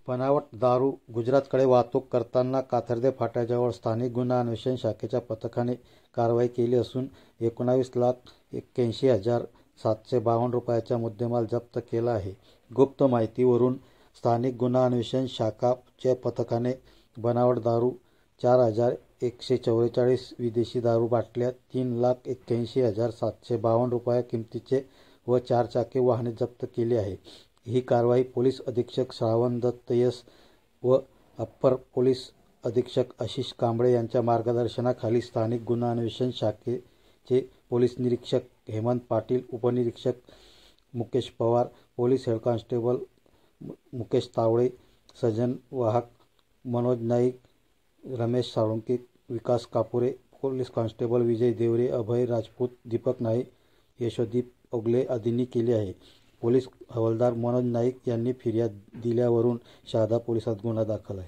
बनावट दारू गुजरातकडे वाहतूक करताना कातर्दे फाट्याजवळ स्थानिक गुन्हा अन्वेषण शाखेच्या पथकाने कारवाई केली असून 19,81,752 रुपयाचा मुद्देमाल जप्त केला आहे। गुप्त माहितीवरून स्थानिक गुन्हा अन्वेषण शाखाच्या पथकाने बनावट दारू 4,144 विदेशी दारू बाटल्या 3,81,752 रुपये किमतीचे व 4 चाकी वाहने जप्त केली आहे। ही कारवाई पोलीस अधीक्षक श्रावण दत्त यस व अप्पर पोलीस अधीक्षक आशिष कांबळे यांच्या मार्गदर्शनाखाली स्थानिक गुन्हा अन्वेषण शाखेचे पोलीस निरीक्षक हेमंत पाटील, उपनिरीक्षक Mukesh Pawar, police head constable Mukesh Tawde, सजन वाहक मनोज नाईक, रमेश साळुंके, विकास कापुरे, पोलीस कॉन्स्टेबल विजय देवरे, अभय राजपूत, दीपक नाईक, यशोदीप ओगले आदींनी केली आहे। पोलीस हवालदार मनोज नाईक यांनी फिर्याद दिल्यावरून शहादा पोलिसात गुन्हा दाखल आहे।